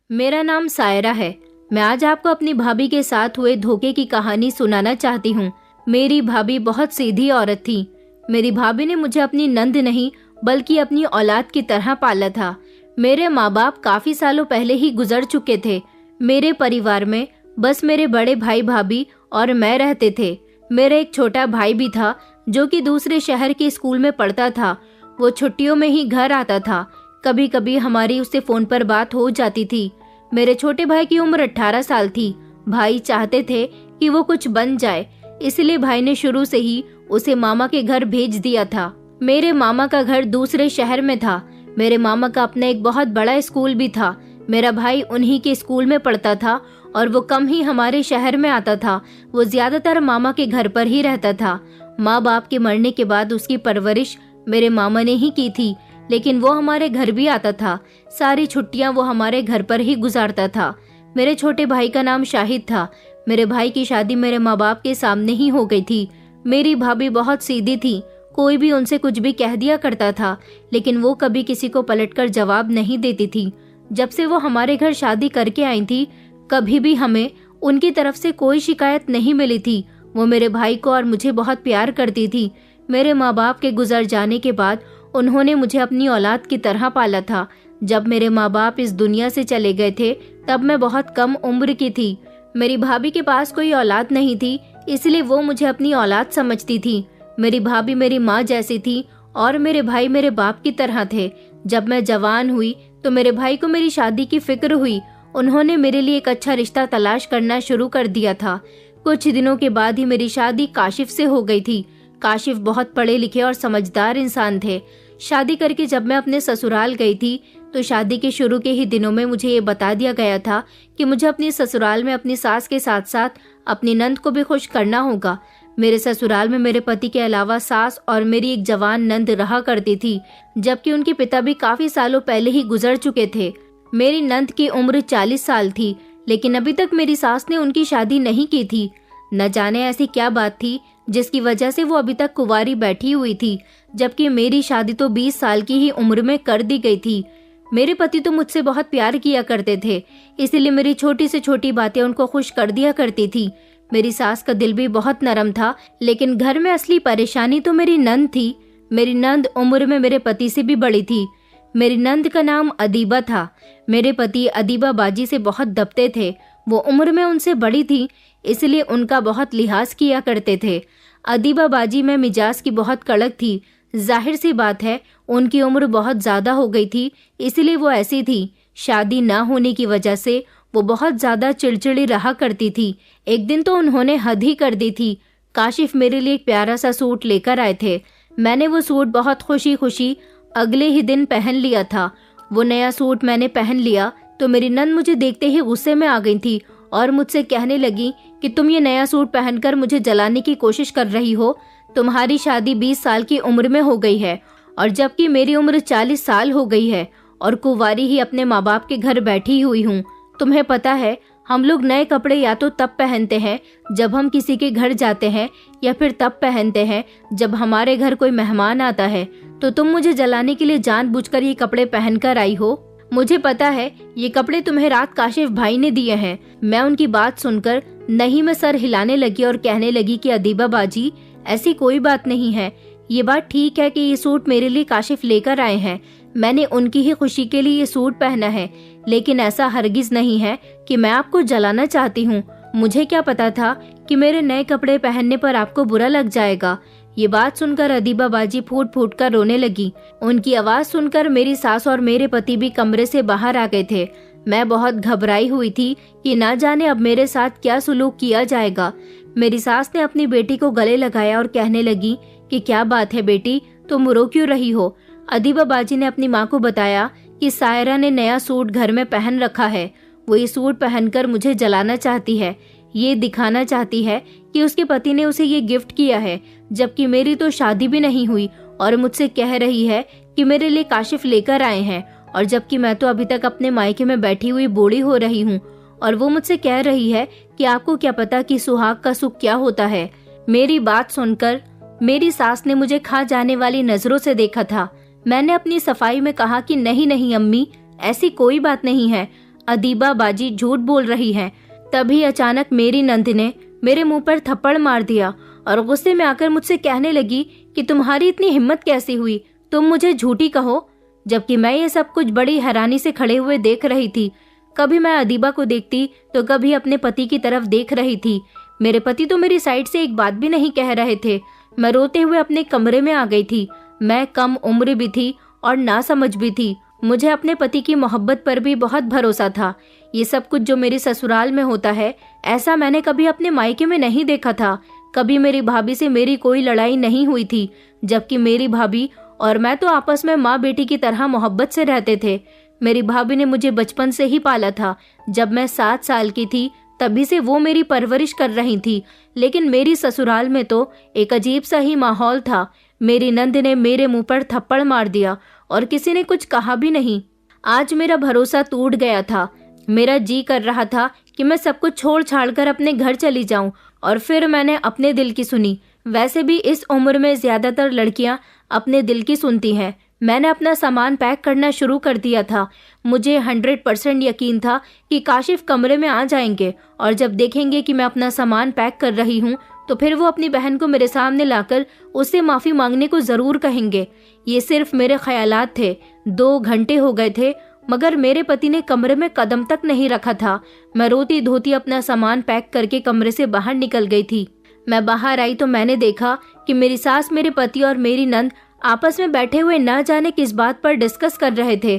मेरा नाम सायरा है। मैं आज आपको अपनी भाभी के साथ हुए धोखे की कहानी सुनाना चाहती हूँ। मेरी भाभी बहुत सीधी औरत थी। मेरी भाभी ने मुझे अपनी नंद नहीं बल्कि अपनी औलाद की तरह पाला था। मेरे माँ बाप काफी सालों पहले ही गुजर चुके थे। मेरे परिवार में बस मेरे बड़े भाई भाभी और मैं रहते थे। मेरा एक छोटा भाई भी था जो कि दूसरे शहर के स्कूल में पढ़ता था। वो छुट्टियों में ही घर आता था। कभी कभी हमारी उससे फोन पर बात हो जाती थी। मेरे छोटे भाई की उम्र 18 साल थी। भाई चाहते थे कि वो कुछ बन जाए, इसलिए भाई ने शुरू से ही उसे मामा के घर भेज दिया था। मेरे मामा का घर दूसरे शहर में था। मेरे मामा का अपना एक बहुत बड़ा स्कूल भी था। मेरा भाई उन्हीं के स्कूल में पढ़ता था और वो कम ही हमारे शहर में आता था। वो ज्यादातर मामा के घर पर ही रहता था। माँ बाप के मरने के बाद उसकी परवरिश मेरे मामा ने ही की थी, लेकिन वो हमारे घर भी आता था। सारी छुट्टियां वो हमारे घर पर ही गुजारता था। मेरे छोटे भाई का नाम शाहिद था। मेरे भाई की शादी मेरे माँ बाप के सामने ही हो गई थी। मेरी भाभी बहुत सीधी थी। कोई भी उनसे कुछ भी कह दिया करता था, लेकिन वो कभी किसी को पलटकर जवाब नहीं देती थी। जब से वो हमारे घर शादी करके आई थी, कभी भी हमें उनकी तरफ से कोई शिकायत नहीं मिली थी। वो मेरे भाई को और मुझे बहुत प्यार करती थी। मेरे माँ बाप के गुजर जाने के बाद उन्होंने मुझे अपनी औलाद की तरह पाला था। जब मेरे माँ बाप इस दुनिया से चले गए थे, तब मैं बहुत कम उम्र की थी। मेरी भाभी के पास कोई औलाद नहीं थी, इसलिए वो मुझे अपनी औलाद समझती थी। मेरी भाभी मेरी माँ जैसी थी और मेरे भाई मेरे बाप की तरह थे। जब मैं जवान हुई तो मेरे भाई को मेरी शादी की फिक्र हुई। उन्होंने मेरे लिए एक अच्छा रिश्ता तलाश करना शुरू कर दिया था। कुछ दिनों के बाद ही मेरी शादी काशिफ से हो गई थी। काशिफ बहुत पढ़े लिखे और समझदार इंसान थे। शादी करके जब मैं अपने ससुराल गई थी, तो शादी के शुरू के ही दिनों में मुझे ये बता दिया गया था कि मुझे अपने ससुराल में अपनी सास के साथ साथ अपनी नंद को भी खुश करना होगा। मेरे ससुराल में मेरे पति के अलावा सास और मेरी एक जवान नंद रहा करती थी, जबकि उनके पिता भी काफी सालों पहले ही गुजर चुके थे। मेरी नंद की उम्र 40 साल थी, लेकिन अभी तक मेरी सास ने उनकी शादी नहीं की थी। न जाने ऐसी क्या बात थी जिसकी वजह से वो अभी तक कुंवारी बैठी हुई थी, जबकि मेरी शादी तो 20 साल की ही उम्र में कर दी गई थी। मेरे पति तो मुझसे बहुत प्यार किया करते थे, इसलिए मेरी छोटी से छोटी बातें उनको खुश कर दिया करती थी। मेरी सास का दिल भी बहुत नरम था, लेकिन घर में असली परेशानी तो मेरी नंद थी। मेरी नंद उम्र में मेरे पति से भी बड़ी थी। मेरी नंद का नाम अदीबा था। मेरे पति अदीबा बाजी से बहुत दबते थे। वो उम्र में उनसे बड़ी थी, इसलिए उनका बहुत लिहाज किया करते थे। अदीबा बाजी में मिजाज की बहुत कड़क थी। जाहिर सी बात है, उनकी उम्र बहुत ज्यादा हो गई थी, इसलिए वो ऐसी थी। शादी ना होने की वजह से वो बहुत ज्यादा चिड़चिड़ी रहा करती थी। एक दिन तो उन्होंने हद ही कर दी थी। काशिफ मेरे लिए एक प्यारा सा सूट लेकर आए थे। मैंने वो सूट बहुत खुशी खुशी अगले ही दिन पहन लिया था। वो नया सूट मैंने पहन लिया तो मेरी नंद मुझे देखते ही गुस्से में आ गई थी और मुझसे कहने लगी कि तुम ये नया सूट पहनकर मुझे जलाने की कोशिश कर रही हो। तुम्हारी शादी 20 साल की उम्र में हो गई है, और जबकि मेरी उम्र 40 साल हो गई है और कुंवारी ही अपने माँ बाप के घर बैठी हुई हूँ। तुम्हें पता है, हम लोग नए कपड़े या तो तब पहनते हैं जब हम किसी के घर जाते हैं, या फिर तब पहनते हैं जब हमारे घर कोई मेहमान आता है। तो तुम मुझे जलाने के लिए जानबूझकर ये कपड़े पहनकर आई हो। मुझे पता है ये कपड़े तुम्हें रात काशिफ भाई ने दिए हैं। मैं उनकी बात सुनकर नहीं में सर हिलाने लगी और कहने लगी कि अदीबा बाजी, ऐसी कोई बात नहीं है। ये बात ठीक है कि ये सूट मेरे लिए काशिफ लेकर आए हैं। मैंने उनकी ही खुशी के लिए ये सूट पहना है, लेकिन ऐसा हरगिज नहीं है कि मैं आपको जलाना चाहती हूँ। मुझे क्या पता था कि मेरे नए कपड़े पहनने पर आपको बुरा लग जाएगा। ये बात सुनकर अदीबा बाजी फूट फूट कर रोने लगी। उनकी आवाज सुनकर मेरी सास और मेरे पति भी कमरे से बाहर आ गए थे। मैं बहुत घबराई हुई थी कि ना जाने अब मेरे साथ क्या सुलूक किया जाएगा। मेरी सास ने अपनी बेटी को गले लगाया और कहने लगी कि क्या बात है बेटी, तुम रो क्यों रही हो। अदीबा बाजी ने अपनी माँ को बताया कि सायरा ने नया सूट घर में पहन रखा है। वो ये सूट पहनकर मुझे जलाना चाहती है। ये दिखाना चाहती है कि उसके पति ने उसे ये गिफ्ट किया है, जबकि मेरी तो शादी भी नहीं हुई, और मुझसे कह रही है कि मेरे लिए काशिफ लेकर आए हैं, और जबकि मैं तो अभी तक अपने मायके में बैठी हुई बूढ़ी हो रही हूँ। और वो मुझसे कह रही है कि आपको क्या पता कि सुहाग का सुख क्या होता है। मेरी बात सुनकर मेरी सास ने मुझे खा जाने वाली नजरों से देखा था। मैंने अपनी सफाई में कहा कि नहीं नहीं अम्मी, ऐसी कोई बात नहीं है। अदीबा बाजी झूठ बोल रही हैं। तभी अचानक मेरी नंद ने मेरे मुंह पर थप्पड़ मार दिया और गुस्से में आकर मुझसे कहने लगी कि तुम्हारी इतनी हिम्मत कैसे हुई, तुम मुझे झूठी कहो। जबकि मैं ये सब कुछ बड़ी हैरानी से खड़े हुए देख रही थी। कभी मैं अदीबा को देखती तो कभी अपने पति की तरफ देख रही थी। मेरे पति तो मेरी साइड से एक बात भी नहीं कह रहे थे। मैं रोते हुए अपने कमरे में आ गई थी। मैं कम उम्र भी थी और नासमझ भी थी। मुझे अपने पति की मोहब्बत पर भी बहुत भरोसा था। ये सब कुछ जो मेरे ससुराल में होता है, ऐसा मैंने कभी अपने मायके में नहीं देखा था। कभी मेरी भाभी से मेरी कोई लड़ाई नहीं हुई थी, जबकि मेरी भाभी और मैं तो आपस में माँ बेटी की तरह मोहब्बत से रहते थे। मेरी भाभी ने मुझे बचपन से ही पाला था। जब मैं 7 साल की थी तभी से वो मेरी परवरिश कर रही थी। लेकिन मेरी ससुराल में तो एक अजीब सा ही माहौल था। मेरी नंद ने मेरे मुंह पर थप्पड़ मार दिया और किसी ने कुछ कहा भी नहीं। आज मेरा भरोसा टूट गया था। मेरा जी कर रहा था कि मैं सब कुछ छोड़ छाड़ कर अपने घर चली जाऊं, और फिर मैंने अपने दिल की सुनी। वैसे भी इस उम्र में ज्यादातर लड़कियां अपने दिल की सुनती हैं। मैंने अपना सामान पैक करना शुरू कर दिया था। मुझे 100% यकीन था कि काशिफ कमरे में आ जाएंगे और जब देखेंगे कि मैं अपना सामान पैक कर रही हूँ तो फिर वो अपनी बहन को मेरे सामने लाकर उससे माफी मांगने को जरूर कहेंगे। ये सिर्फ मेरे ख्यालात थे। 2 घंटे हो गए थे मगर मेरे पति ने कमरे में कदम तक नहीं रखा था। मैं रोती धोती अपना सामान पैक करके कमरे से बाहर निकल गई थी। मैं बाहर आई तो मैंने देखा कि मेरी सास, मेरे पति और मेरी नंद आपस में बैठे हुए न जाने किस बात पर डिस्कस कर रहे थे।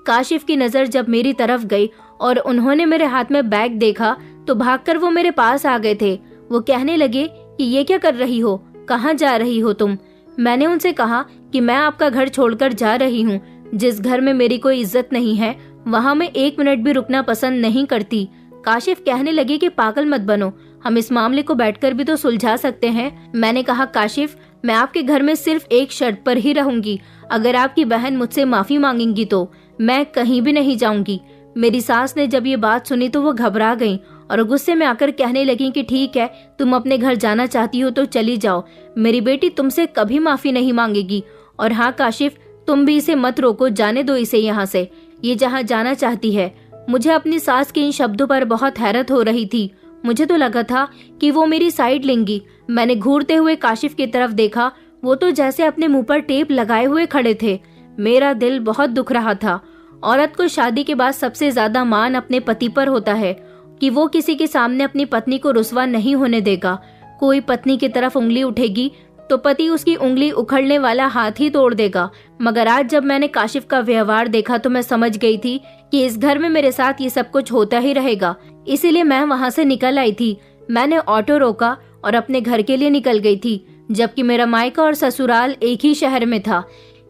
काशिफ की नजर जब मेरी तरफ गई और उन्होंने मेरे हाथ में बैग देखा तो भागकर वो मेरे पास आ गए थे। वो कहने लगे कि ये क्या कर रही हो, कहाँ जा रही हो तुम। मैंने उनसे कहा कि मैं आपका घर छोड़कर जा रही हूँ। जिस घर में मेरी कोई इज्जत नहीं है वहाँ मैं 1 मिनट भी रुकना पसंद नहीं करती। काशिफ कहने लगे कि पागल मत बनो, हम इस मामले को बैठकर भी तो सुलझा सकते हैं। मैंने कहा काशिफ, मैं आपके घर में सिर्फ एक शर्त पर ही रहूंगी। अगर आपकी बहन मुझसे माफी मांगेंगी तो मैं कहीं भी नहीं जाऊंगी। मेरी सास ने जब ये बात सुनी तो वो घबरा गईं और गुस्से में आकर कहने लगी कि ठीक है, तुम अपने घर जाना चाहती हो तो चली जाओ, मेरी बेटी तुमसे कभी माफी नहीं मांगेगी। और हाँ काशिफ, तुम भी इसे मत रोको, जाने दो इसे यहाँ से, ये जहाँ जाना चाहती है। मुझे अपनी सास के इन शब्दों पर बहुत हैरत हो रही थी। मुझे तो लगा था कि वो मेरी साइड लेंगी। मैंने घूरते हुए काशिफ की तरफ देखा। वो तो जैसे अपने मुंह पर टेप लगाए हुए खड़े थे। मेरा दिल बहुत दुख रहा था। औरत को शादी के बाद सबसे ज्यादा मान अपने पति पर होता है कि वो किसी के सामने अपनी पत्नी को रुस्वा नहीं होने देगा। कोई पत्नी की तरफ उंगली उठेगी तो पति उसकी उंगली उखड़ने वाला हाथ ही तोड़ देगा। मगर आज जब मैंने काशिफ का व्यवहार देखा तो मैं समझ गई थी कि इस घर में मेरे साथ ये सब कुछ होता ही रहेगा। इसीलिए मैं वहाँ से निकल आई थी। मैंने ऑटो रोका और अपने घर के लिए निकल गई थी, जबकि मेरा मायका और ससुराल एक ही शहर में था।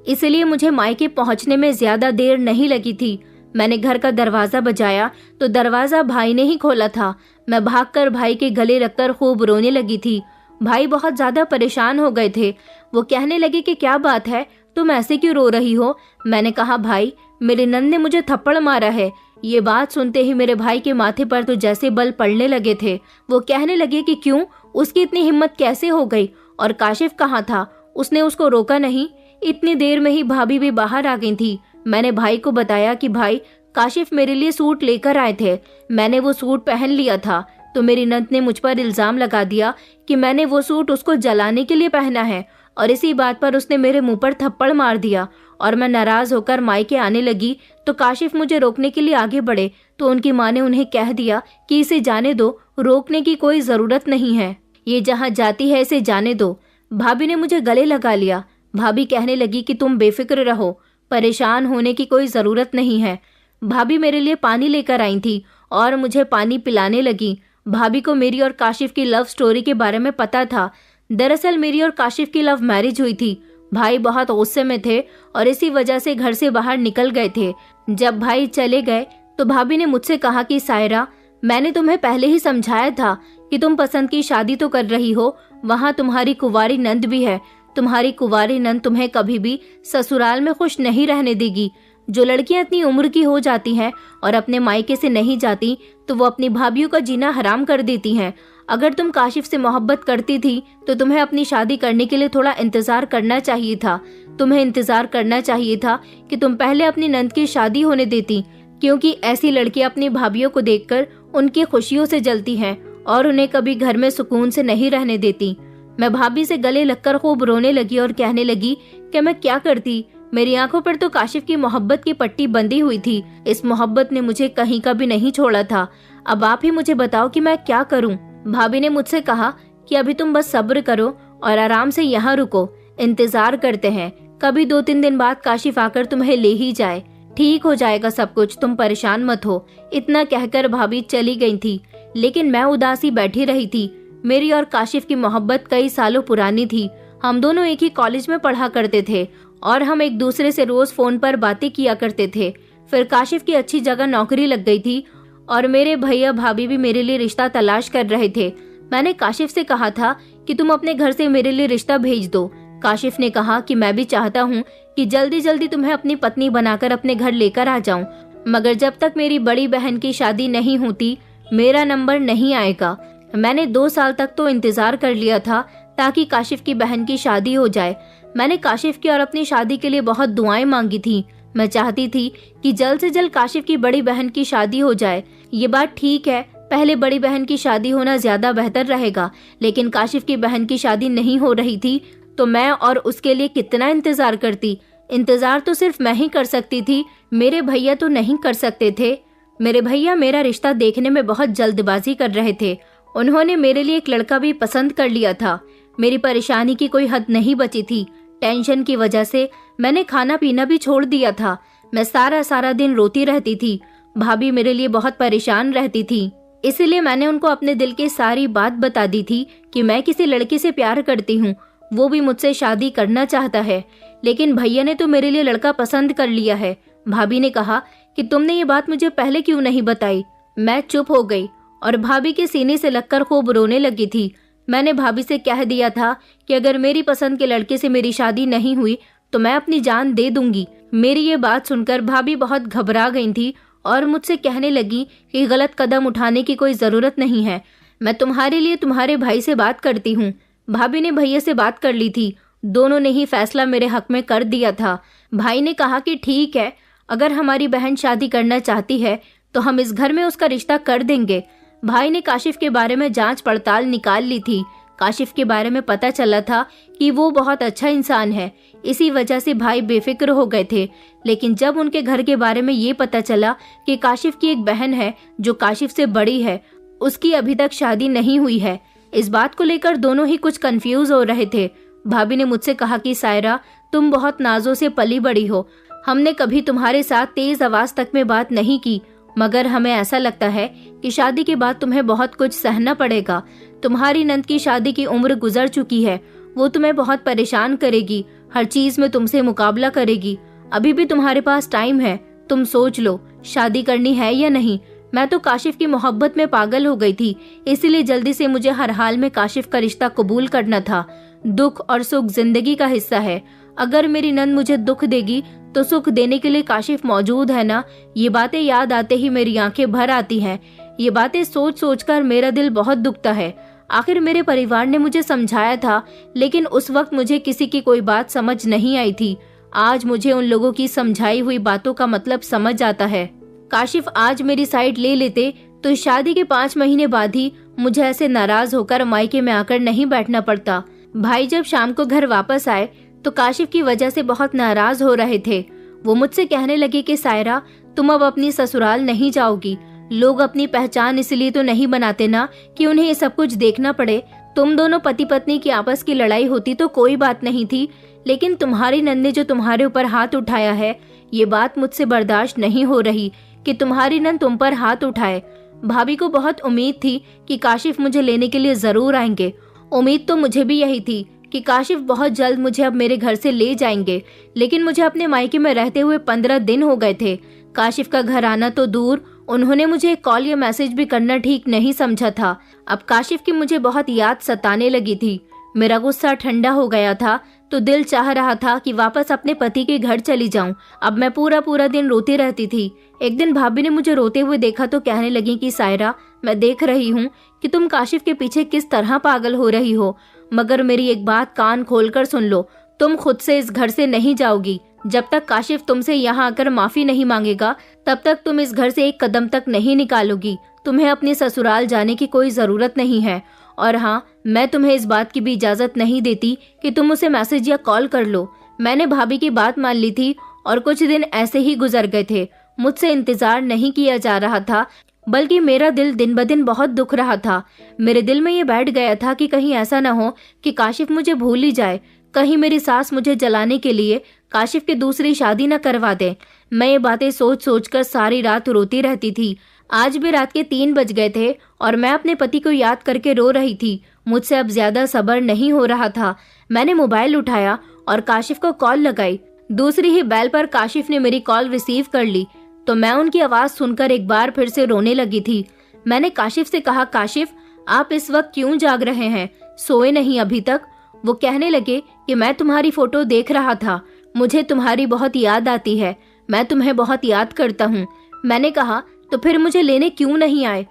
इसलिए मुझे मायके पहुँचने में ज्यादा देर नहीं लगी थी। मैंने घर का दरवाजा बजाया तो दरवाजा भाई ने ही खोला था। मैं भागकर भाई के गले लगकर खूब रोने लगी थी। भाई बहुत ज्यादा परेशान हो गए थे। वो कहने लगे कि क्या बात है, तुम ऐसे क्यों रो रही हो। मैंने कहा भाई, मेरे नंद ने मुझे थप्पड़ मारा है। ये बात सुनते ही मेरे भाई के माथे पर तो जैसे बल पड़ने लगे थे। वो कहने लगे कि क्यों, उसकी इतनी हिम्मत कैसे हो गई, और काशिफ कहाँ था, उसने उसको रोका नहीं। इतनी देर में ही भाभी भी बाहर आ गई थी। मैंने भाई को बताया कि भाई, काशिफ मेरे लिए सूट लेकर आए थे, मैंने वो सूट पहन लिया था। तो मेरी नंद ने मुझ पर इल्जाम लगा दिया कि मैंने वो सूट उसको जलाने के लिए पहना है, और इसी बात पर उसने मेरे मुंह पर थप्पड़ मार दिया। और मैं नाराज होकर मायके आने लगी तो काशिफ मुझे रोकने के लिए आगे बढ़े तो उनकी माँ ने उन्हें कह दिया कि इसे जाने दो, रोकने की कोई जरूरत नहीं है, ये जहाँ जाती है इसे जाने दो। भाभी ने मुझे गले लगा लिया। भाभी कहने लगी कि तुम बेफिक्र रहो, परेशान होने की कोई जरूरत नहीं है। भाभी मेरे लिए पानी लेकर आई थी और मुझे पानी पिलाने लगी। भाभी को मेरी और काशिफ की लव स्टोरी के बारे में पता था। दरअसल मेरी और काशिफ की लव मैरिज हुई थी। भाई बहुत गुस्से में थे और इसी वजह से घर से बाहर निकल गए थे। जब भाई चले गए तो भाभी ने मुझसे कहा कि सायरा, मैंने तुम्हें पहले ही समझाया था कि तुम पसंद की शादी तो कर रही हो, वहाँ तुम्हारी कुंवारी नंद भी है। तुम्हारी कुंवारी नंद तुम्हें कभी भी ससुराल में खुश नहीं रहने देगी। जो लड़कियां इतनी उम्र की हो जाती हैं और अपने मायके से नहीं जाती तो वो अपनी भाभीयों का जीना हराम कर देती हैं। अगर तुम काशिफ से मोहब्बत करती थी तो तुम्हें अपनी शादी करने के लिए थोड़ा इंतजार करना चाहिए था। तुम्हें इंतजार करना चाहिए था कि तुम पहले अपनी नंद की शादी होने देती। क्योंकि ऐसी लड़कियां अपनी भाभीियों को देखकर उनकी खुशियों से जलती हैं और उन्हें कभी घर में सुकून से नहीं रहने देती। मैं भाभी से गले लगकर खूब रोने लगी और कहने लगी कि मैं क्या करती। मेरी आंखों पर तो काशिफ की मोहब्बत की पट्टी बंधी हुई थी। इस मोहब्बत ने मुझे कहीं का भी नहीं छोड़ा था। अब आप ही मुझे बताओ कि मैं क्या करूं। भाभी ने मुझसे कहा कि अभी तुम बस सब्र करो और आराम से यहाँ रुको, इंतजार करते हैं, कभी 2-3 दिन बाद काशिफ आकर तुम्हें ले ही जाए, ठीक हो जाएगा सब कुछ, तुम परेशान मत हो। इतना कहकर भाभी चली गई थी, लेकिन मैं उदासी बैठी रही थी। मेरी और काशिफ की मोहब्बत कई सालों पुरानी थी। हम दोनों एक ही कॉलेज में पढ़ा करते थे और हम एक दूसरे से रोज फोन पर बातें किया करते थे। फिर काशिफ की अच्छी जगह नौकरी लग गई थी और मेरे भैया भाभी भी मेरे लिए रिश्ता तलाश कर रहे थे। मैंने काशिफ से कहा था कि तुम अपने घर से मेरे लिए रिश्ता भेज दो। काशिफ ने कहा कि मैं भी चाहता हूँ कि जल्दी जल्दी तुम्हें अपनी पत्नी बनाकर अपने घर लेकर आ जाऊं, मगर जब तक मेरी बड़ी बहन की शादी नहीं होती मेरा नंबर नहीं आएगा। मैंने 2 साल तक तो इंतजार कर लिया था ताकि काशिफ की बहन की शादी हो जाए। मैंने काशिफ की और अपनी शादी के लिए बहुत दुआएं मांगी थी। मैं चाहती थी कि जल्द से जल्द काशिफ की बड़ी बहन की शादी हो जाए। ये बात ठीक है, पहले बड़ी बहन की शादी होना ज्यादा बेहतर रहेगा, लेकिन काशिफ की बहन की शादी नहीं हो रही थी तो मैं और उसके लिए कितना इंतजार करती। इंतजार तो सिर्फ मैं ही कर सकती थी, मेरे भैया तो नहीं कर सकते थे। मेरे भैया मेरा रिश्ता देखने में बहुत जल्दबाजी कर रहे थे। उन्होंने मेरे लिए एक लड़का भी पसंद कर लिया था। मेरी परेशानी की कोई हद नहीं बची थी। टेंशन की वजह से मैंने खाना पीना भी छोड़ दिया था। मैं सारा दिन रोती रहती थी। भाभी मेरे लिए बहुत परेशान रहती थी, इसलिए मैंने उनको अपने दिल की सारी बात बता दी थी कि मैं किसी लड़की से प्यार करती हूँ, वो भी मुझसे शादी करना चाहता है। लेकिन भैया ने तो मेरे लिए लड़का पसंद कर लिया है। भाभी ने कहा कि तुमने ये बात मुझे पहले क्यों नहीं बताई। मैं चुप हो गई और भाभी के सीने से लगकर खूब रोने लगी थी। मैंने भाभी से कह दिया था कि अगर मेरी पसंद के लड़के से मेरी शादी नहीं हुई तो मैं अपनी जान दे दूंगी। मेरी ये बात सुनकर भाभी बहुत घबरा गई थी और मुझसे कहने लगी कि गलत कदम उठाने की कोई जरूरत नहीं है, मैं तुम्हारे लिए तुम्हारे भाई से बात करती हूँ। भाभी ने भैया से बात कर ली थी, दोनों ने ही फैसला मेरे हक में कर दिया था। भाई ने कहा कि ठीक है, अगर हमारी बहन शादी करना चाहती है तो हम इस घर में उसका रिश्ता कर देंगे। भाई ने काशिफ के बारे में जांच पड़ताल निकाल ली थी। काशिफ के बारे में पता चला था कि वो बहुत अच्छा इंसान है, इसी वजह से भाई बेफिक्र हो गए थे। लेकिन जब उनके घर के बारे में ये पता चला कि काशिफ की एक बहन है जो काशिफ से बड़ी है, उसकी अभी तक शादी नहीं हुई है, इस बात को लेकर दोनों ही कुछ कंफ्यूज हो रहे थे। भाभी ने मुझसे कहा कि सायरा, तुम बहुत नाजों से पली बड़ी हो, हमने कभी तुम्हारे साथ तेज आवाज तक में बात नहीं की, मगर हमें ऐसा लगता है कि शादी के बाद तुम्हें बहुत कुछ सहना पड़ेगा। तुम्हारी नंद की शादी की उम्र गुजर चुकी है, वो तुम्हें बहुत परेशान करेगी, हर चीज में तुमसे मुकाबला करेगी। अभी भी तुम्हारे पास टाइम है, तुम सोच लो शादी करनी है या नहीं। मैं तो काशिफ की मोहब्बत में पागल हो गई थी, इसलिए जल्दी से मुझे हर हाल में काशिफ का रिश्ता कबूल करना था। दुख और सुख जिंदगी का हिस्सा है। अगर मेरी नंद मुझे दुख देगी तो सुख देने के लिए काशिफ मौजूद है ना। ये बातें याद आते ही मेरी आंखें भर आती हैं। ये बातें सोच सोच कर मेरा दिल बहुत दुखता है। आखिर मेरे परिवार ने मुझे समझाया था, लेकिन उस वक्त मुझे किसी की कोई बात समझ नहीं आई थी। आज मुझे उन लोगों की समझाई हुई बातों का मतलब समझ आता है। काशिफ आज मेरी साइड ले लेते तो शादी के 5 महीने बाद ही मुझे ऐसे नाराज होकर मायके में आकर नहीं बैठना पड़ता। भाई जब शाम को घर वापस आए तो काशिफ की वजह से बहुत नाराज हो रहे थे। वो मुझसे कहने लगे कि सायरा, तुम अब अपनी ससुराल नहीं जाओगी। लोग अपनी पहचान इसलिए तो नहीं बनाते ना कि उन्हें ये सब कुछ देखना पड़े। तुम दोनों पति पत्नी की आपस की लड़ाई होती तो कोई बात नहीं थी, लेकिन तुम्हारी नंद ने जो तुम्हारे ऊपर हाथ उठाया है, ये बात मुझसे बर्दाश्त नहीं हो रही कि तुम्हारी नंद तुम पर हाथ उठाए। भाभी को बहुत उम्मीद थी कि काशिफ मुझे लेने के लिए जरूर आएंगे। उम्मीद तो मुझे भी यही थी कि काशिफ बहुत जल्द मुझे अब मेरे घर से ले जाएंगे, लेकिन मुझे अपने मायके में रहते हुए 15 दिन हो गए थे। काशिफ का घर आना तो दूर, उन्होंने मुझे एक कॉल या मैसेज भी करना ठीक नहीं समझा था। अब काशिफ की मुझे बहुत याद सताने लगी थी। मेरा गुस्सा ठंडा हो गया था तो दिल चाह रहा था कि वापस अपने पति के घर चली जाऊं। अब मैं पूरा दिन रोती रहती थी। एक दिन भाभी ने मुझे रोते हुए देखा तो कहने लगी कि सायरा, मैं देख रही हूँ कि तुम काशिफ के पीछे किस तरह पागल हो रही हो, मगर मेरी एक बात कान खोलकर सुन लो, तुम खुद से इस घर से नहीं जाओगी। जब तक काशिफ तुमसे यहाँ आकर माफी नहीं मांगेगा तब तक तुम इस घर से एक कदम तक नहीं निकालोगी। तुम्हें अपने ससुराल जाने की कोई जरूरत नहीं है। और हाँ, मैं तुम्हें इस बात की भी इजाजत नहीं देती कि तुम उसे मैसेज या कॉल कर लो। मैंने भाभी की बात मान ली थी और कुछ दिन ऐसे ही गुजर गए थे। मुझसे इंतजार नहीं किया जा रहा था, बल्कि मेरा दिल दिन ब दिन बहुत दुख रहा था। मेरे दिल में ये बैठ गया था कि कहीं ऐसा न हो कि काशिफ मुझे भूल ही जाए, कहीं मेरी सास मुझे जलाने के लिए काशिफ की दूसरी शादी न करवा दे। मैं ये बातें सोच सोच कर सारी रात रोती रहती थी। आज भी रात के 3 बज गए थे और मैं अपने पति को याद करके रो रही थी। मुझसे अब ज्यादा सब्र नहीं हो रहा था। मैंने मोबाइल उठाया और काशिफ को कॉल लगाई। दूसरी ही बेल पर काशिफ ने मेरी कॉल रिसीव कर ली तो मैं उनकी आवाज सुनकर एक बार फिर से रोने लगी थी। मैंने काशिफ से कहा, काशिफ आप इस वक्त क्यों जाग रहे हैं, सोए नहीं अभी तक? वो कहने लगे कि मैं तुम्हारी फोटो देख रहा था, मुझे तुम्हारी बहुत याद आती है, मैं तुम्हें बहुत याद करता हूँ। मैंने कहा, तो फिर मुझे लेने क्यों नहीं आए?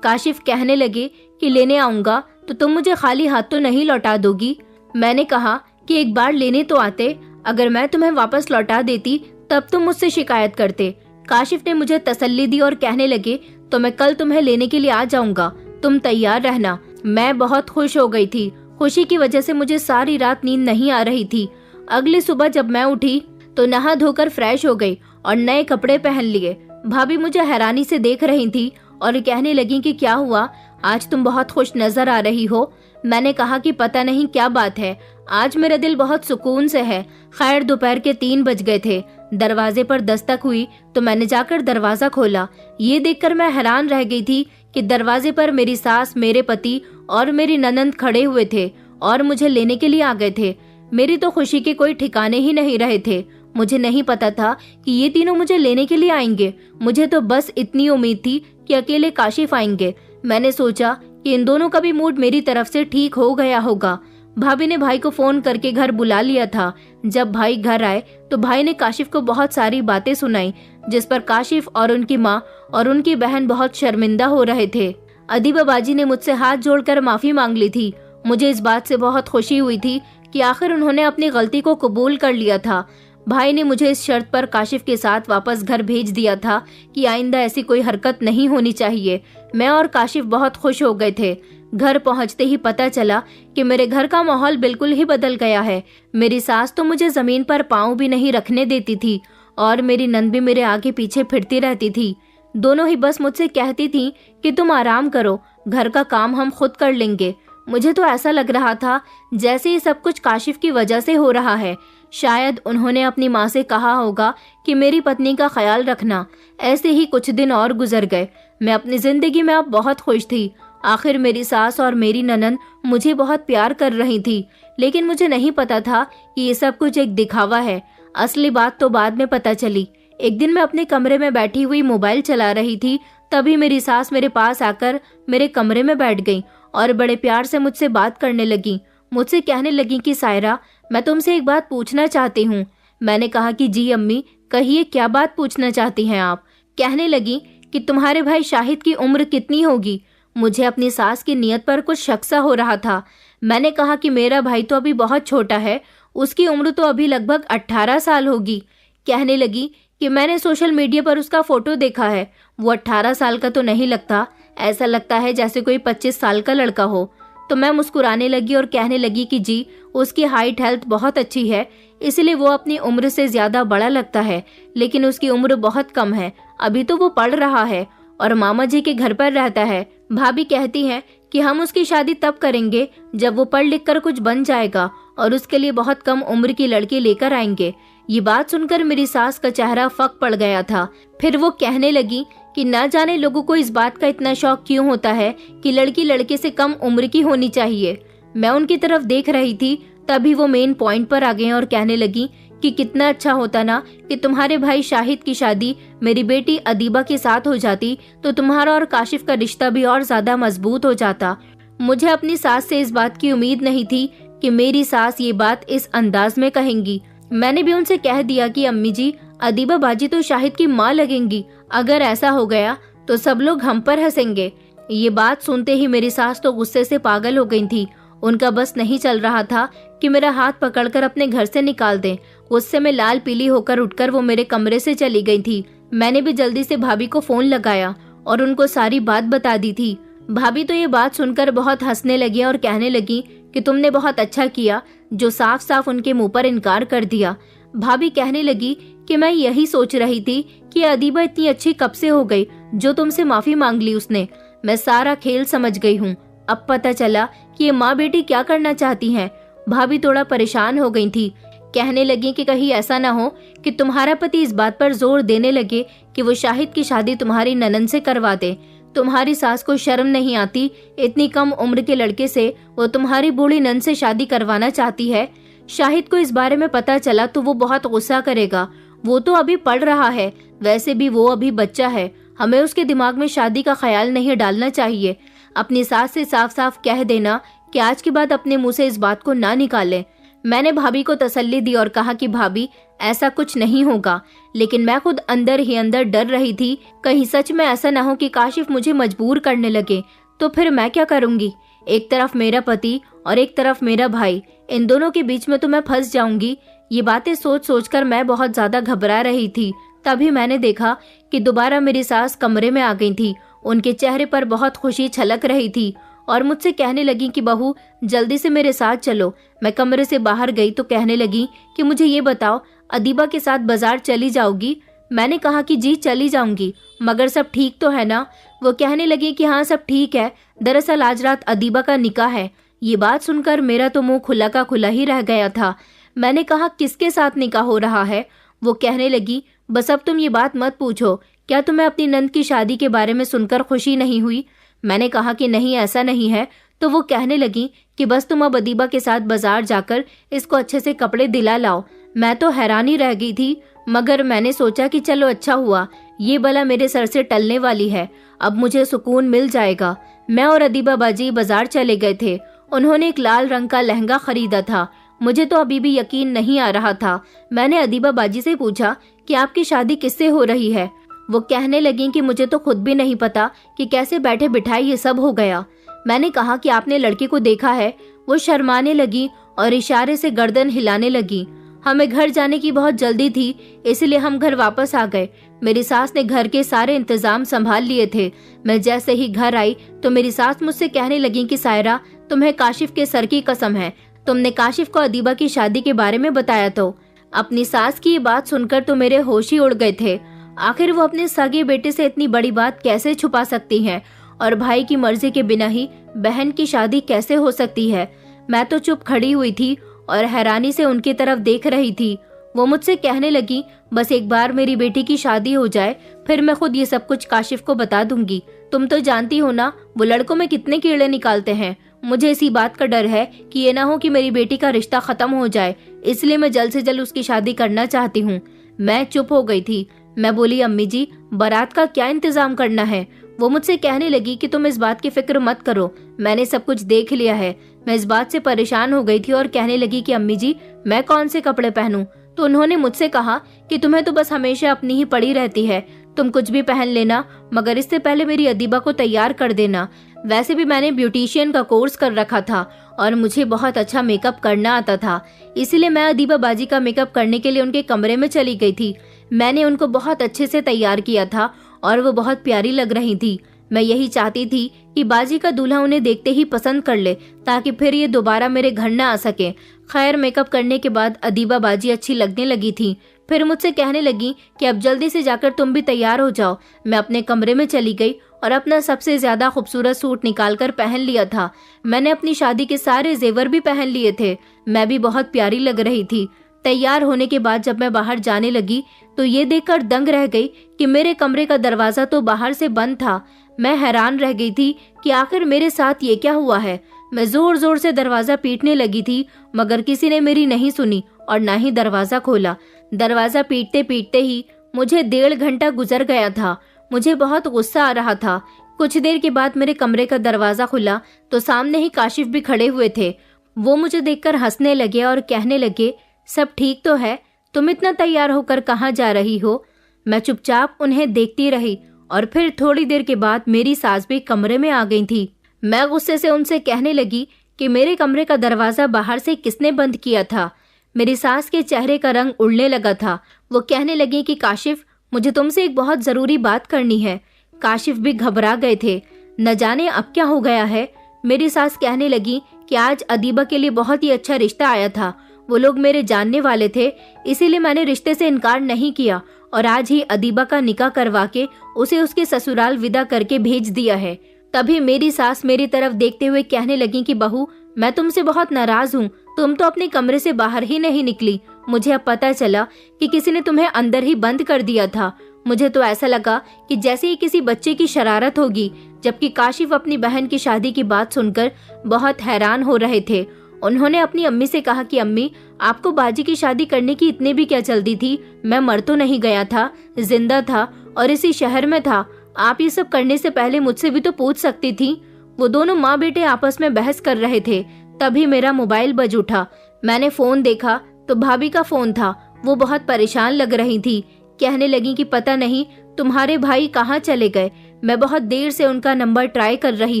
काशिफ कहने लगे कि लेने आऊंगा तो तुम मुझे खाली हाथ तो नहीं लौटा दोगी। मैंने कहा कि एक बार लेने तो आते, अगर मैं तुम्हें वापस लौटा देती तब तुम मुझसे शिकायत करते। काशिफ ने मुझे तसल्ली दी और कहने लगे, तो मैं कल तुम्हें लेने के लिए आ जाऊंगा, तुम तैयार रहना। मैं बहुत खुश हो गई थी। खुशी की वजह से मुझे सारी रात नींद नहीं आ रही थी। अगली सुबह जब मैं उठी तो नहा धोकर फ्रेश हो गई और नए कपड़े पहन लिए। भाभी मुझे हैरानी से देख रही थी और कहने लगी कि क्या हुआ, आज तुम बहुत खुश नजर आ रही हो। मैंने कहा कि पता नहीं क्या बात है, आज मेरा दिल बहुत सुकून से है। खैर दोपहर के 3 बज गए थे। दरवाजे पर दस्तक हुई तो मैंने जाकर दरवाजा खोला। ये देखकर मैं हैरान रह गई थी कि दरवाजे पर मेरी सास, मेरे पति और मेरी ननंद खड़े हुए थे और मुझे लेने के लिए आ गए थे। मेरी तो खुशी के कोई ठिकाने ही नहीं रहे थे। मुझे नहीं पता था कि ये तीनों मुझे लेने के लिए आएंगे। मुझे तो बस इतनी उम्मीद थी कि अकेले काशिफ आएंगे। मैंने सोचा कि इन दोनों का भी मूड मेरी तरफ से ठीक हो गया होगा। भाभी ने भाई को फोन करके घर बुला लिया था। जब भाई घर आए तो भाई ने काशिफ को बहुत सारी बातें सुनाई, जिस पर काशिफ और उनकी माँ और उनकी बहन बहुत शर्मिंदा हो रहे थे। अदीबा बाजी ने मुझसे हाथ जोड़कर माफी मांग ली थी। मुझे इस बात से बहुत खुशी हुई थी कि आखिर उन्होंने अपनी गलती को कबूल कर लिया था। भाई ने मुझे इस शर्त पर काशिफ के साथ वापस घर भेज दिया था कि आइंदा ऐसी कोई हरकत नहीं होनी चाहिए। मैं और काशिफ बहुत खुश हो गए थे। घर पहुंचते ही पता चला कि मेरे घर का माहौल बिल्कुल ही बदल गया है। मेरी सास तो मुझे जमीन पर पाँव भी नहीं रखने देती थी और मेरी नंद भी मेरे आगे पीछे फिरती रहती थी। दोनों ही बस मुझसे कहती थी कि तुम आराम करो, घर का काम हम खुद कर लेंगे। मुझे तो ऐसा लग रहा था जैसे ये सब कुछ काशिफ की वजह से हो रहा है। शायद उन्होंने अपनी माँ से कहा होगा कि मेरी पत्नी का ख्याल रखना। ऐसे ही कुछ दिन और गुजर गए। मैं अपनी जिंदगी में अब बहुत खुश थी। आखिर मेरी सास और मेरी ननंद मुझे बहुत प्यार कर रही थी, लेकिन मुझे नहीं पता था कि ये सब कुछ एक दिखावा है। असली बात तो बाद में पता चली। एक दिन मैं अपने कमरे में बैठी हुई मोबाइल चला रही थी, तभी मेरी सास मेरे पास आकर मेरे कमरे में बैठ गई और बड़े प्यार से मुझसे बात करने लगी। मुझसे कहने लगी कि सायरा, मैं तुमसे एक बात पूछना चाहती हूँ। मैंने कहा कि जी अम्मी, कहिए क्या बात पूछना चाहती हैं आप। कहने लगी कि तुम्हारे भाई शाहिद की उम्र कितनी होगी। मुझे अपनी सास की नीयत पर कुछ शक सा हो रहा था। मैंने कहा कि मेरा भाई तो अभी बहुत छोटा है, उसकी उम्र तो अभी लगभग 18 साल होगी। कहने लगी कि मैंने सोशल मीडिया पर उसका फोटो देखा है, वो 18 साल का तो नहीं लगता, ऐसा लगता है जैसे कोई 25 साल का लड़का हो। तो मैं मुस्कुराने लगी और कहने लगी कि जी, उसकी हाइट हेल्थ बहुत अच्छी है, इसलिए वो अपनी उम्र से ज्यादा बड़ा लगता है, लेकिन उसकी उम्र बहुत कम है, अभी तो वो पढ़ रहा है और मामा जी के घर पर रहता है। भाभी कहती हैं कि हम उसकी शादी तब करेंगे जब वो पढ़ लिख कर कुछ बन जाएगा और उसके लिए बहुत कम उम्र की लड़की लेकर आएंगे। ये बात सुनकर मेरी सास का चेहरा फक पड़ गया था। फिर वो कहने लगी कि ना जाने लोगों को इस बात का इतना शौक क्यों होता है कि लड़की लड़के से कम उम्र की होनी चाहिए। मैं उनकी तरफ देख रही थी, तभी वो मेन पॉइंट पर आ गए और कहने लगी कि कितना अच्छा होता ना कि तुम्हारे भाई शाहिद की शादी मेरी बेटी अदीबा के साथ हो जाती, तो तुम्हारा और काशिफ का रिश्ता भी और ज्यादा मजबूत हो जाता। मुझे अपनी सास से इस बात की उम्मीद नहीं थी कि मेरी सास ये बात इस अंदाज में कहेंगी। मैंने भी उनसे कह दिया कि अम्मी जी, अदीबा बाजी तो शाहिद की माँ लगेंगी, अगर ऐसा हो गया तो सब लोग हम पर हंसेंगे। ये बात सुनते ही मेरी सास तो गुस्से से पागल हो गई थी। उनका बस नहीं चल रहा था कि मेरा हाथ पकड़कर अपने घर से निकाल दें। उससे मैं लाल पीली होकर उठकर वो मेरे कमरे से चली गई थी। मैंने भी जल्दी से भाभी को फोन लगाया और उनको सारी बात बता दी थी। भाभी तो ये बात सुनकर बहुत हंसने लगी और कहने लगी कि तुमने बहुत अच्छा किया जो साफ साफ उनके मुंह पर इनकार कर दिया। भाभी कहने लगी कि मैं यही सोच रही थी कि अदीबा इतनी अच्छी कब से हो गई जो तुमसे माफी मांग ली उसने। मैं सारा खेल समझ गई हूँ। अब पता चला कि ये माँ बेटी क्या करना चाहती हैं। भाभी थोड़ा परेशान हो गई थी। कहने लगी कि कहीं ऐसा ना हो कि तुम्हारा पति इस बात पर जोर देने लगे कि वो शाहिद की शादी तुम्हारी ननद से करवा दे। तुम्हारी सास को शर्म नहीं आती, इतनी कम उम्र के लड़के से वो तुम्हारी बूढ़ी ननद से शादी करवाना चाहती है। शाहिद को इस बारे में पता चला तो वो बहुत गुस्सा करेगा। वो तो अभी पढ़ रहा है, वैसे भी वो अभी बच्चा है। हमें उसके दिमाग में शादी का ख्याल नहीं डालना चाहिए। अपनी सास से साफ साफ कह देना कि आज के बाद अपने मुंह से इस बात को ना निकाले। मैंने भाभी को तसल्ली दी और कहा कि भाभी ऐसा कुछ नहीं होगा, लेकिन मैं खुद अंदर ही अंदर डर रही थी कहीं सच में ऐसा ना हो कि काशिफ मुझे मजबूर करने लगे, तो फिर मैं क्या करूंगी। एक तरफ मेरा पति और एक तरफ मेरा भाई, इन दोनों के बीच में तो मैं फंस जाऊंगी। ये बातें सोच सोचकर मैं बहुत ज्यादा घबरा रही थी। तभी मैंने देखा कि दोबारा मेरी सास कमरे में आ गई थी। उनके चेहरे पर बहुत खुशी छलक रही थी और मुझसे कहने लगी कि बहू जल्दी से मेरे साथ चलो। मैं कमरे से बाहर गई तो कहने लगी कि मुझे ये बताओ, अदीबा के साथ बाजार चली जाओगी। मैंने कहा कि जी चली जाऊंगी, मगर सब ठीक तो है ना। वो कहने लगी कि हाँ सब ठीक है, दरअसल आज रात अदीबा का निकाह है। ये बात सुनकर मेरा तो मुंह खुला का खुला ही रह गया था। मैंने कहा किसके साथ निकाह हो रहा है। वो कहने लगी बस अब तुम ये बात मत पूछो, क्या तुम्हें अपनी नंद की शादी के बारे में सुनकर खुशी नहीं हुई। मैंने कहा कि नहीं ऐसा नहीं है। तो वो कहने लगी कि बस तुम अब अदीबा के साथ बाजार जाकर इसको अच्छे से कपड़े दिला लाओ। मैं तो हैरानी रह गई थी, मगर मैंने सोचा कि चलो अच्छा हुआ, ये बला मेरे सर से टलने वाली है, अब मुझे सुकून मिल जाएगा। मैं और अदीबा बाजी बाजार चले गए थे। उन्होंने एक लाल रंग का लहंगा खरीदा था। मुझे तो अभी भी यकीन नहीं आ रहा था। मैंने अदीबा बाजी से पूछा कि आपकी शादी किससे हो रही है। वो कहने लगी कि मुझे तो खुद भी नहीं पता कि कैसे बैठे बिठाए ये सब हो गया। मैंने कहा कि आपने लड़के को देखा है। वो शर्माने लगी और इशारे से गर्दन हिलाने लगी। हमें घर जाने की बहुत जल्दी थी, इसलिए हम घर वापस आ गए। मेरी सास ने घर के सारे इंतजाम संभाल लिए थे। मैं जैसे ही घर आई तो मेरी सास मुझसे कहने लगी कि सायरा तुम्हें काशिफ के सर की कसम है, तुमने काशिफ को अदीबा की शादी के बारे में बताया तो। अपनी सास की ये बात सुनकर तो मेरे होश ही उड़ गए थे। आखिर वो अपने सगे बेटे से इतनी बड़ी बात कैसे छुपा सकती हैं, और भाई की मर्जी के बिना ही बहन की शादी कैसे हो सकती है। मैं तो चुप खड़ी हुई थी और हैरानी से उनकी तरफ देख रही थी। वो मुझसे कहने लगी बस एक बार मेरी बेटी की शादी हो जाए, फिर मैं खुद ये सब कुछ काशिफ को बता दूंगी। तुम तो जानती हो ना वो लड़कों में कितने कीड़े निकालते हैं। मुझे इसी बात का डर है कि ये ना हो कि मेरी बेटी का रिश्ता खत्म हो जाए, इसलिए मैं जल्द से जल्द उसकी शादी करना चाहती हूँ। मैं चुप हो गई थी। मैं बोली अम्मी जी बारात का क्या इंतजाम करना है। वो मुझसे कहने लगी कि तुम इस बात की फिक्र मत करो, मैंने सब कुछ देख लिया है। मैं इस बात से परेशान हो गई थी और कहने लगी कि अम्मी जी मैं कौन से कपड़े पहनूं। तो उन्होंने मुझसे कहा कि तुम्हें तो बस हमेशा अपनी ही पड़ी रहती है, तुम कुछ भी पहन लेना, मगर इससे पहले मेरी अदीबा को तैयार कर देना। वैसे भी मैंने ब्यूटिशियन का कोर्स कर रखा था और मुझे बहुत अच्छा मेकअप करना आता था, इसलिए मैं अदीबा बाजी का मेकअप करने के लिए उनके कमरे में चली गई थी। मैंने उनको बहुत अच्छे से तैयार किया था और वो बहुत प्यारी लग रही थी। मैं यही चाहती थी कि बाजी का दूल्हा उन्हें देखते ही पसंद कर ले, ताकि फिर ये दोबारा मेरे घर न आ सके। खैर मेकअप करने के बाद अदीबा बाजी अच्छी लगने लगी थी। फिर मुझसे कहने लगी कि अब जल्दी से जाकर तुम भी तैयार हो जाओ। मैं अपने कमरे में चली गई और अपना सबसे ज्यादा खूबसूरत सूट निकालकर पहन लिया था। मैंने अपनी शादी के सारे जेवर भी पहन लिए थे। मैं भी बहुत प्यारी लग रही थी। तैयार होने के बाद जब मैं बाहर जाने लगी तो ये देखकर दंग रह गई कि मेरे कमरे का दरवाजा तो बाहर से बंद था। मैं हैरान रह गई थी कि आखिर मेरे साथ ये क्या हुआ है। मैं जोर जोर से दरवाजा पीटने लगी थी, मगर किसी ने मेरी नहीं सुनी और ना ही दरवाजा खोला। दरवाजा पीटते पीटते ही मुझे 1.5 घंटा गुजर गया था। मुझे बहुत गुस्सा आ रहा था। कुछ देर के बाद मेरे कमरे का दरवाजा खुला तो सामने ही काशिफ भी खड़े हुए थे। वो मुझे देखकर हंसने लगे और कहने लगे सब ठीक तो है, तुम इतना तैयार होकर कहाँ जा रही हो। मैं चुपचाप उन्हें देखती रही और फिर थोड़ी देर के बाद मेरी सास भी कमरे में आ गई थी। मैं गुस्से से उनसे कहने लगी कि मेरे कमरे का दरवाजा बाहर से किसने बंद किया था। मेरी सास के चेहरे का रंग उड़ने लगा था। वो कहने लगी कि काशिफ, मुझे तुमसे एक बहुत जरूरी बात करनी है। काशिफ भी घबरा गए थे, न जाने अब क्या हो गया है। मेरी सास कहने लगी कि आज अदीबा के लिए बहुत ही अच्छा रिश्ता आया था। वो लोग मेरे जानने वाले थे, इसीलिए मैंने रिश्ते से इनकार नहीं किया और आज ही अदीबा का निकाह करवा के उसे उसके ससुराल विदा करके भेज दिया है। तभी मेरी सास मेरी तरफ देखते हुए कहने लगी कि बहू, मैं तुमसे बहुत नाराज हूँ। तुम तो अपने कमरे से बाहर ही नहीं निकली। मुझे अब पता चला कि किसी ने तुम्हें अंदर ही बंद कर दिया था। मुझे तो ऐसा लगा कि जैसे ही किसी बच्चे की शरारत होगी। जबकि काशिफ अपनी बहन की शादी की बात सुनकर बहुत हैरान हो रहे थे। उन्होंने अपनी अम्मी से कहा कि अम्मी, आपको बाजी की शादी करने की इतनी भी क्या जल्दी थी? मैं मर तो नहीं गया था, जिंदा था और इसी शहर में था। आप ये सब करने से पहले मुझसे भी तो पूछ सकती थी। वो दोनों माँ बेटे आपस में बहस कर रहे थे। तभी मेरा मोबाइल बज उठा। मैंने फोन देखा तो भाभी का फोन था। वो बहुत परेशान लग रही थी। कहने लगी कि पता नहीं तुम्हारे भाई कहाँ चले गए। मैं बहुत देर से उनका नंबर ट्राई कर रही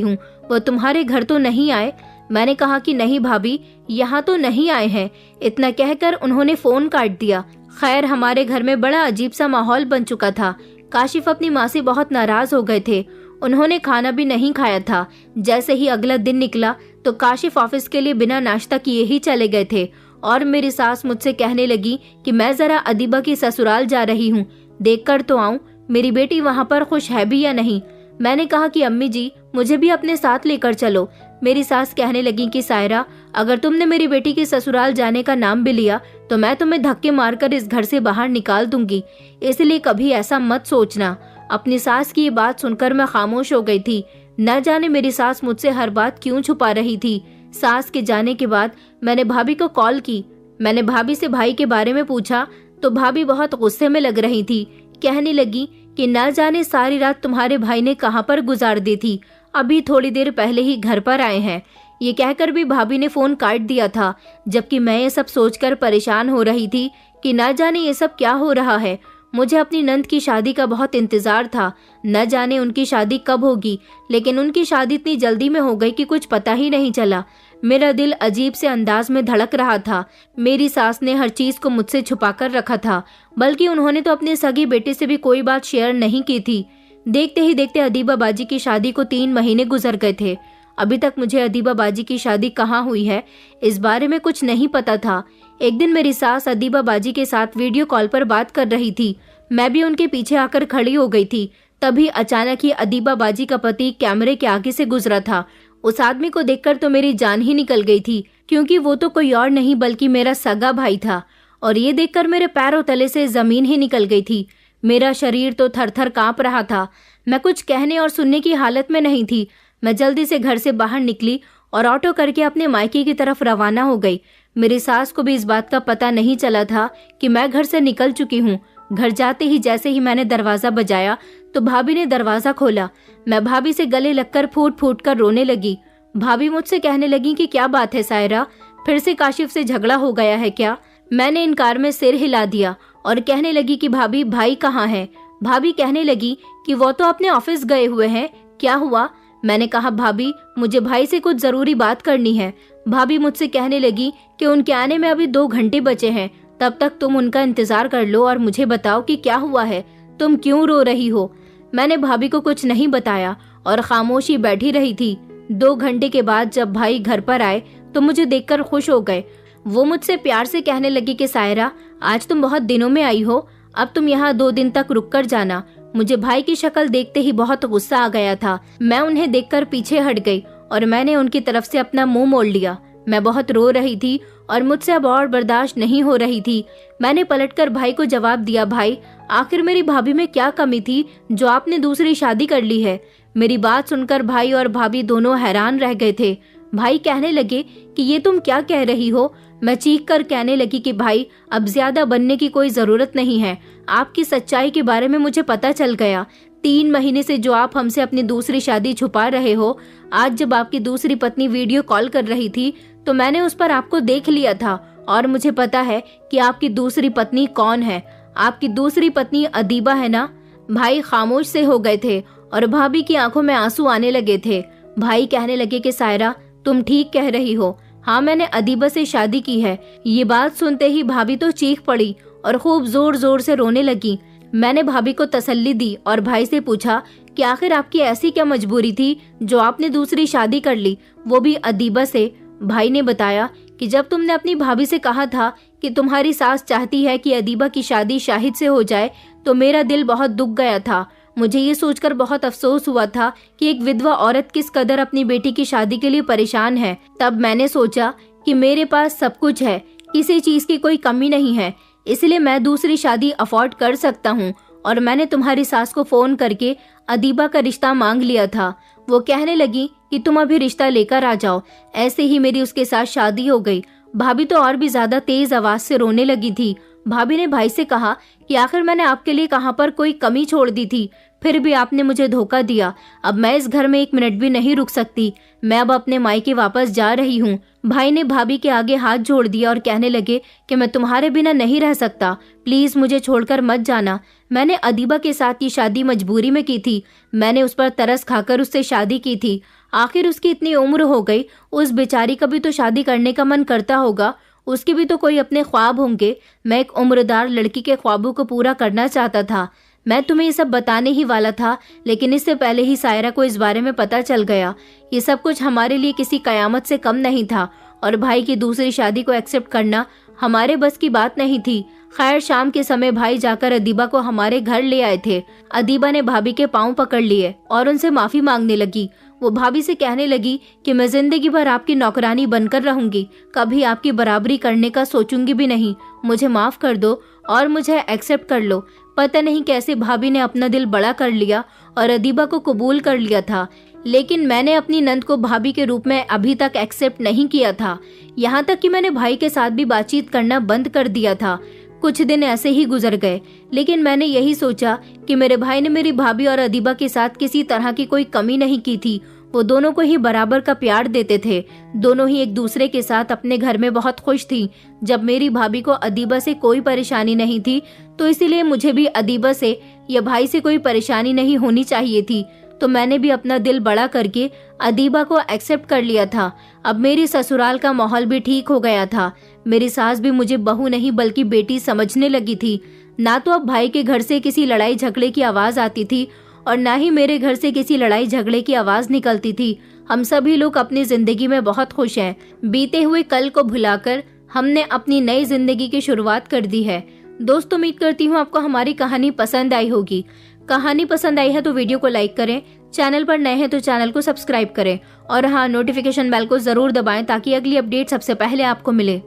हूँ। वो तुम्हारे घर तो नहीं आए? मैंने कहा कि नहीं भाभी, यहाँ तो नहीं आए हैं। इतना कहकर उन्होंने फोन काट दिया। खैर, हमारे घर में बड़ा अजीब सा माहौल बन चुका था। काशिफ अपनी माँ से बहुत नाराज हो गए थे। उन्होंने खाना भी नहीं खाया था। जैसे ही अगला दिन निकला तो काशिफ ऑफिस के लिए बिना नाश्ता किए ही चले गए थे और मेरी सास मुझसे कहने लगी कि मैं जरा अदीबा की ससुराल जा रही हूँ, देखकर तो आऊं मेरी बेटी वहाँ पर खुश है भी या नहीं। मैंने कहा कि अम्मी जी, मुझे भी अपने साथ लेकर चलो। मेरी सास कहने लगी कि सायरा, अगर तुमने मेरी बेटी के ससुराल जाने का नाम भी लिया तो मैं तुम्हें धक्के मारकर इस घर से बाहर निकाल दूंगी, इसलिए कभी ऐसा मत सोचना। अपनी सास की ये बात सुनकर मैं खामोश हो गई थी। न जाने मेरी सास मुझसे हर बात क्यों छुपा रही थी। सास के जाने के बाद मैंने भाभी को कॉल की। मैंने भाभी से भाई के बारे में पूछा तो भाभी बहुत गुस्से में लग रही थी। कहने लगी कि न जाने सारी रात तुम्हारे भाई ने कहां पर गुजार दी थी, अभी थोड़ी देर पहले ही घर पर आए हैं। ये कहकर भी भाभी ने फोन काट दिया था। जबकि मैं ये सब सोचकर परेशान हो रही थी कि न जाने ये सब क्या हो रहा है। मुझे अपनी नंद की शादी का बहुत इंतजार था। न जाने उनकी शादी कब होगी, लेकिन उनकी शादी इतनी जल्दी में हो गई कि कुछ पता ही नहीं चला। मेरा दिल अजीब से अंदाज में धड़क रहा था। मेरी सास ने हर चीज को मुझसे छुपा कर रखा था, बल्कि उन्होंने तो अपने सगे बेटे से भी कोई बात शेयर नहीं की थी। देखते ही देखते अदीबा बाजी की शादी को 3 महीने गुजर गए थे। अभी तक मुझे अदीबा बाजी की शादी कहाँ हुई है इस बारे में कुछ नहीं पता था। एक दिन मेरी सास अदीबा बाजी के साथ वीडियो कॉल पर बात कर रही थी। मैं भी उनके पीछे आकर खड़ी हो गई थी। तभी अचानक ही अदीबा बाजी का पति कैमरे के आगे से गुजरा था। उस आदमी को देखकर तो मेरी जान ही निकल गई थी, क्योंकि वो तो कोई और नहीं बल्कि मेरा सगा भाई था। और ये देखकर मेरे पैरों तले से जमीन ही निकल गई थी। मेरा शरीर तो थर थर कांप रहा था। मैं कुछ कहने और सुनने की हालत में नहीं थी। मैं जल्दी से घर से बाहर निकली और ऑटो करके अपने मायके की तरफ रवाना हो गई। मेरी सास को भी इस बात का पता नहीं चला था कि मैं घर से निकल चुकी हूँ। घर जाते ही जैसे ही मैंने दरवाजा बजाया तो भाभी ने दरवाजा खोला। मैं भाभी से गले लगकर फूट फूट कर रोने लगी। भाभी मुझसे कहने लगी कि क्या बात है सायरा, फिर से काशिफ से झगड़ा हो गया है क्या? मैंने इनकार में सिर हिला दिया और कहने लगी कि भाभी, भाई कहाँ है? भाभी कहने लगी कि वो तो अपने ऑफिस गए हुए हैं। क्या हुआ? मैंने कहा भाभी, मुझे भाई से कुछ जरूरी बात करनी है। भाभी मुझसे कहने लगी कि उनके आने में अभी 2 घंटे बचे हैं, तब तक तुम उनका इंतजार कर लो और मुझे बताओ कि क्या हुआ है, तुम क्यों रो रही हो? मैंने भाभी को कुछ नहीं बताया और खामोशी बैठी रही थी। 2 घंटे के बाद जब भाई घर पर आए तो मुझे देखकर खुश हो गए। वो मुझसे प्यार से कहने लगी कि सायरा, आज तुम बहुत दिनों में आई हो, अब तुम यहाँ 2 दिन तक रुक कर जाना। मुझे भाई की शक्ल देखते ही बहुत गुस्सा आ गया था। मैं उन्हें देखकर पीछे हट गई और मैंने उनकी तरफ से अपना मुंह मोड़ लिया। मैं बहुत रो रही थी और मुझसे अब और बर्दाश्त नहीं हो रही थी। मैंने पलटकर भाई को जवाब दिया, भाई, आखिर मेरी भाभी में क्या कमी थी जो आपने दूसरी शादी कर ली है? मेरी बात सुनकर भाई और भाभी दोनों हैरान रह गए थे। भाई कहने लगे कि ये तुम क्या कह रही हो? मैं चीख कर कहने लगी कि भाई, अब ज्यादा बनने की कोई जरूरत नहीं है। आपकी सच्चाई के बारे में मुझे पता चल गया। 3 महीने से जो आप हमसे अपनी दूसरी शादी छुपा रहे हो, आज जब आपकी दूसरी पत्नी वीडियो कॉल कर रही थी तो मैंने उस पर आपको देख लिया था और मुझे पता है कि आपकी दूसरी पत्नी कौन है। आपकी दूसरी पत्नी अदीबा है ना? भाई खामोश से हो गए थे और भाभी की आंखों में आंसू आने लगे थे। भाई कहने लगे कि सायरा, तुम ठीक कह रही हो। हाँ, मैंने अदीबा से शादी की है। ये बात सुनते ही भाभी तो चीख पड़ी और खूब जोर जोर से रोने लगी। मैंने भाभी को तसल्ली दी और भाई से पूछा कि आखिर आपकी ऐसी क्या मजबूरी थी जो आपने दूसरी शादी कर ली, वो भी अदीबा से। भाई ने बताया कि जब तुमने अपनी भाभी से कहा था कि तुम्हारी सास चाहती है कि अदीबा की शादी शाहिद से हो जाए, तो मेरा दिल बहुत दुख गया था। मुझे ये सोचकर बहुत अफसोस हुआ था कि एक विधवा औरत किस कदर अपनी बेटी की शादी के लिए परेशान है। तब मैंने सोचा कि मेरे पास सब कुछ है, किसी चीज की कोई कमी नहीं है, इसलिए मैं दूसरी शादी अफोर्ड कर सकता हूँ। और मैंने तुम्हारी सास को फोन करके अदीबा का रिश्ता मांग लिया था। वो कहने लगी कि तुम अभी रिश्ता लेकर आ जाओ। ऐसे ही मेरी उसके साथ शादी हो गई। भाभी तो और भी ज्यादा तेज आवाज से रोने लगी थी। भाभी ने भाई से कहा कि आखिर मैंने आपके लिए कहाँ पर कोई कमी छोड़ दी थी, फिर भी आपने मुझे धोखा दिया। अब मैं इस घर में 1 मिनट भी नहीं रुक सकती। मैं अब अपने मायके वापस जा रही हूँ। भाई ने भाभी के आगे हाथ जोड़ दिया और कहने लगे कि मैं तुम्हारे बिना नहीं रह सकता, प्लीज मुझे छोड़कर मत जाना। मैंने अदीबा के साथ ये शादी मजबूरी में की थी। मैंने उस पर तरस खाकर उससे शादी की थी। आखिर उसकी इतनी उम्र हो गई, उस बेचारी का भी तो शादी करने का मन करता होगा, उसके भी तो कोई अपने ख्वाब होंगे। मैं एक उम्रदार लड़की के ख्वाबों को पूरा करना चाहता था। मैं तुम्हें ये सब बताने ही वाला था, लेकिन इससे पहले ही सायरा को इस बारे में पता चल गया। ये सब कुछ हमारे लिए किसी कयामत से कम नहीं था और भाई की दूसरी शादी को एक्सेप्ट करना हमारे बस की बात नहीं थी। खैर, शाम के समय भाई जाकर अदीबा को हमारे घर ले आए थे। अदीबा ने भाभी के पांव पकड़ लिए और उनसे माफी मांगने लगी। वो भाभी से कहने लगी कि मैं जिंदगी भर आपकी नौकरानी बनकर रहूंगी, कभी आपकी बराबरी करने का सोचूंगी भी नहीं। मुझे माफ कर दो और मुझे एक्सेप्ट कर लो। पता नहीं कैसे भाभी ने अपना दिल बड़ा कर लिया और अदीबा को कबूल कर लिया था, लेकिन मैंने अपनी नंद को भाभी के रूप में अभी तक एक्सेप्ट नहीं किया था। यहाँ तक कि मैंने भाई के साथ भी बातचीत करना बंद कर दिया था। कुछ दिन ऐसे ही गुजर गए, लेकिन मैंने यही सोचा कि मेरे भाई ने मेरी भाभी और अदीबा के साथ किसी तरह की कोई कमी नहीं की थी। वो दोनों को ही बराबर का प्यार देते थे। दोनों ही एक दूसरे के साथ अपने घर में बहुत खुश थी। जब मेरी भाभी को अदीबा से कोई परेशानी नहीं थी, तो इसीलिए मुझे भी अदीबा से या भाई से कोई परेशानी नहीं होनी चाहिए थी। तो मैंने भी अपना दिल बड़ा करके अदीबा को एक्सेप्ट कर लिया था। अब मेरी ससुराल का माहौल भी ठीक हो गया था। मेरी सास भी मुझे बहू नहीं बल्कि बेटी समझने लगी थी। ना तो अब भाई के घर से किसी लड़ाई झगड़े की आवाज आती थी और ना ही मेरे घर से किसी लड़ाई झगड़े की आवाज निकलती थी। हम सभी लोग अपनी जिंदगी में बहुत खुश हैं। बीते हुए कल को भुलाकर हमने अपनी नई जिंदगी की शुरुआत कर दी है। दोस्तों, उम्मीद करती हूँ आपको हमारी कहानी पसंद आई होगी। कहानी पसंद आई है तो वीडियो को लाइक करें, चैनल पर नए हैं तो चैनल को सब्सक्राइब करें और हाँ, नोटिफिकेशन बेल को जरूर दबाएं ताकि अगली अपडेट सबसे पहले आपको मिले।